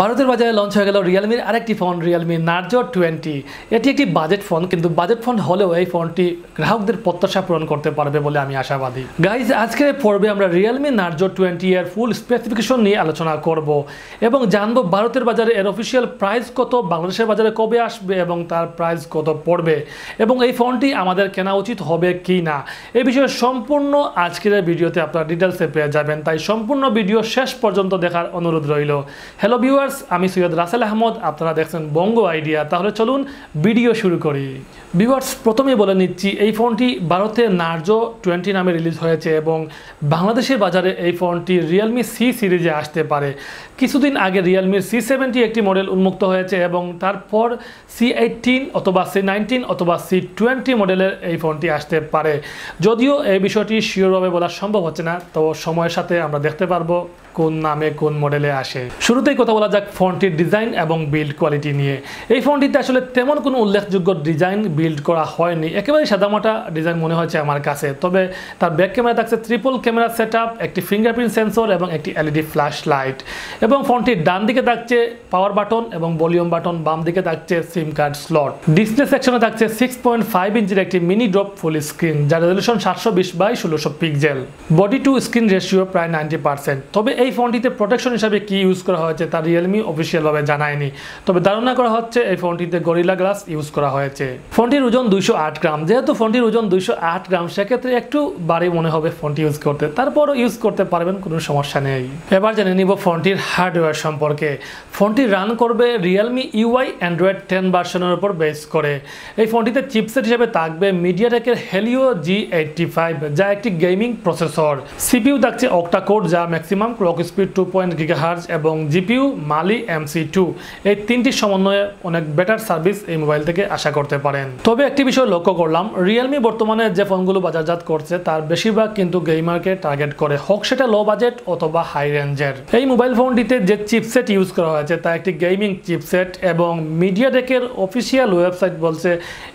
ভারতের বাজারে লঞ্চ হয়ে গেল রিয়েলমির আরেকটি ফোন Realme Narzo 20। এটি একটি বাজেট ফোন, কিন্তু বাজেট ফোন হলেও এই ফোনটি গ্রাহকদের প্রত্যাশা পূরণ করতে পারবে বলে আমি আশাবাদী। গাইজ, আজকের পর্বে আমরা Realme Narzo 20 এর ফুল স্পেসিফিকেশন নিয়ে আলোচনা করব এবং জানবো ভারতের বাজারে এর অফিসিয়াল প্রাইস কত, বাংলাদেশের বাজারে কবে আসবে এবং তার প্রাইস কত পড়বে এবং এই ফোনটি আমাদের কেনা উচিত হবে কি না, এই বিষয়ে সম্পূর্ণ আজকের ভিডিওতে আপনারা ডিটেলসে পেয়ে যাবেন। তাই সম্পূর্ণ ভিডিও শেষ পর্যন্ত দেখার অনুরোধ রইল। হ্যালো ভিউয়ার্স, আমি sy.rasel আহমদ, আপনারা দেখছেন বঙ্গ আইডিয়া। তাহলে চলুন ভিডিও শুরু করি। ভিউয়ার্স, প্রথমেই বলে নিচ্ছি, এই ফোনটি ভারতে Narzo 20 নামে রিলিজ হয়েছে এবং বাংলাদেশের বাজারে এই ফোনটি Realme C সিরিজে আসতে পারে। কিছুদিন আগে Realme C70 একটি মডেল উন্মুক্ত হয়েছে এবং তারপর C18 অথবা C19 অথবা C20 মডেলের এই ফোনটি আসতে পারে। যদিও এই বিষয়টি শিওরভাবে বলা সম্ভব হচ্ছে না, তো সময়ের সাথে আমরা দেখতে পারবো কোন নামে কোন মডেলে আসে। শুরুতেই কথা বলা যাক ফোনটির ডিজাইন এবং বিল্ড কোয়ালিটি নিয়ে। এই ফোনটিতে আসলে তেমন কোনো উল্লেখযোগ্য ডিজাইন বিল্ড করা হয়নি, একেবারে সাদামাটা ডিজাইন মনে হচ্ছে আমার কাছে। তবে তার ব্যাক ক্যামেরা থাকছে ট্রিপল ক্যামেরা সেটআপ, একটি ফিঙ্গারপ্রিন্ট সেন্সর এবং একটি LED ফ্ল্যাশ লাইট। এবং ফোনটির ডান দিকে থাকছে পাওয়ার বাটন এবং ভলিউম বাটন, বাম দিকে থাকছে সিম কার্ড স্লট। ডিসপ্লে সেকশনে থাকছে 6.5 ইঞ্চির একটি মিনি ড্রপ ফুল স্ক্রিন, যার resolution 720x1600 pixel. Body to screen ratio প্রায় 90%। তবে এই ফোনটিতে প্রোটেকশন হিসাবে কি ইউজ করা হয়েছে তা রিয়েলমি অফিসিয়ালভাবে জানায়নি, তবে ধারণা করা হচ্ছে এই ফোনটিতে গরিলা গ্লাস ইউজ করা হয়েছে। ফোনটির ওজন 208 গ্রাম। যেহেতু ফোনটির ওজন 208 গ্রাম, সেক্ষেত্রে একটু ভারী মনে হবে ফোনটি ইউজ করতে, তারপরও ইউজ করতে পারবেন, কোনো সমস্যা নেই। এবার জেনে নিব ফোনটির হার্ডওয়্যার সম্পর্কে। ফোনটি রান করবে Realme UI Android 10 ভার্সনের উপর বেস করে। এই ফোনটিতে চিপসেট হিসেবে থাকবে মিডিয়াটেকের helio G85, যা একটি গেমিং প্রসেসর। সিপিইউ থাকছে অক্টা কোর, যা ম্যাক্সিমাম ক্লক স্পিড 2.0 GHz এবং জিপিইউ মালি MC2। এই তিনটি সমন্বয়ে অনেক বেটার সার্ভিস এই মোবাইল থেকে আশা করতে পারেন। তবে একটি বিষয় লক্ষ্য করলাম, রিয়েলমি বর্তমানে যে ফোনগুলো বাজারজাত করছে তার বেশিরভাগ কিন্তু গেমারকে টার্গেট করে, হোক সেটা লো বাজেট অথবা হাই রেঞ্জের। এই মোবাইল ফোনটিতে যে চিপসেট ইউজ করা হয়েছে তা একটি গেমিং চিপসেট এবং মিডিয়াটেকের অফিসিয়াল ওয়েবসাইট বলছে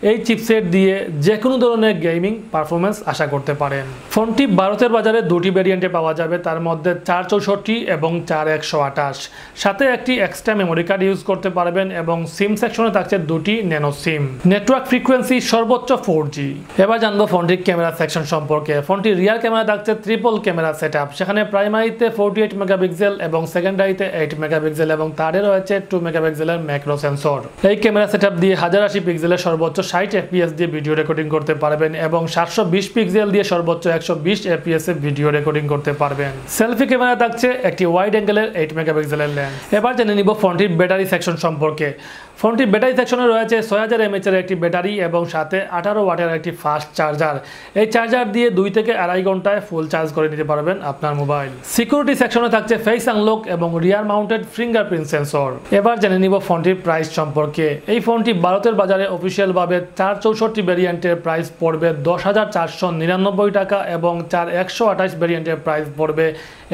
এই চিপসেট দিয়ে যে কোনো ধরনের গেমিং পারফরমেন্স আশা করতে পারেন। ফোনটি ভারতের বাজারে দুটি ভেরিয়েন্টে পাওয়া যাবে, তার মধ্যে 464 এবং 4128, সাথে একটি এক্সট্রা মেমোরি কার্ড ইউজ করতে পারবেন এবং সিম সেকশনে থাকছে দুটি ন্যানো সিম। নেটওয়ার্ক ফ্রিকোয়েন্সি সর্বোচ্চ 4G। এবার জানবো ফোনটির ক্যামেরা সেকশন সম্পর্কে। ফোনটির রিয়ার ক্যামেরা থাকছে ট্রিপল ক্যামেরা সেটআপ, সেখানে প্রাইমারিতে 48 মেগাপিক্সেল এবং সেকেন্ডারিতে 8 মেগাপিক্সেল এবং থার্ডে রয়েছে 2 মেগাপিক্সেলের ম্যাক্রো সেন্সর। এই ক্যামেরা সেটআপ দিয়ে 1080 পিক্সেলের সর্বোচ্চ 60 FPS দিয়ে ভিডিও রেকর্ডিং করতে পারবেন এবং 720 পিক্সেল দিয়ে সর্বোচ্চ 120 FPS এ ভিডিও রেকর্ডিং করতে পারবেন। সেলফি ক্যামেরা থাকছে একটি ওয়াইড অ্যাঙ্গেলের 8 মেগাপিক্সেলের লেন্স। এবার জেনে নিব ফোনটির ব্যাটারি সেকশন সম্পর্কে। ফোনটির ব্যাটারি সেকশনে রয়েছে 6000 mAh এর একটি ব্যাটারি এবং সাথে 18 ওয়াটের একটি ফাস্ট চার্জার। এই চার্জার দিয়ে 2 থেকে 2.5 ঘন্টায় ফুল চার্জ করে নিতে পারবেন আপনার মোবাইল। সিকিউরিটি সেকশনে থাকছে ফেস আনলক এবং রিয়ার মাউন্টেড ফিঙ্গারপ্রিন্ট সেন্সর। এবার জেনে নিব ফোনটির প্রাইস সম্পর্কে। এই ফোনটি ভারতের বাজারে অফিসিয়ালভাবে 464 ভেরিয়েন্টের প্রাইস পড়বে 10,499 টাকা এবং 4128 ভেরিয়েন্টের প্রাইস পড়বে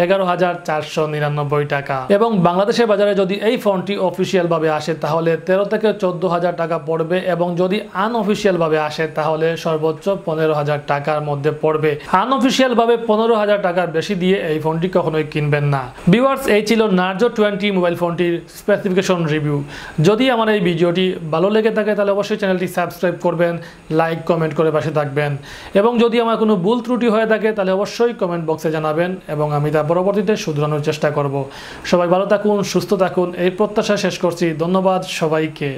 11,499 টাকা। এবং বাংলাদেশের বাজারে যদি এই ফোনটি অফিসিয়ালভাবে আসে তাহলে 13 থেকে 14,000 টাকা পড়বে এবং যদি আনঅফিসিয়ালভাবে আসে তাহলে সর্বোচ্চ 15,000 টাকার মধ্যে পড়বে। আনঅফিসিয়ালভাবে 15,000 টাকার বেশি দিয়ে এই ফোনটি কখনোই কিনবেন না। ভিউয়ার্স, এই ছিল Narzo 20 মোবাইল ফোনটির স্পেসিফিকেশন রিভিউ। যদি আমার এই ভিডিওটি ভালো লেগে থাকে তাহলে অবশ্যই চ্যানেলটি সাবস্ক্রাইব করবেন, লাইক কমেন্ট করে পাশে থাকবেন এবং যদি আমার কোনো ভুল ত্রুটি হয়ে থাকে তাহলে অবশ্যই কমেন্ট বক্সে জানাবেন এবং আমি তা পরবর্তীতে শুধরানোর চেষ্টা করব। সবাই ভালো থাকুন, সুস্থ থাকুন, এই প্রত্যাশা শেষ করছি। ধন্যবাদ সবাইকে।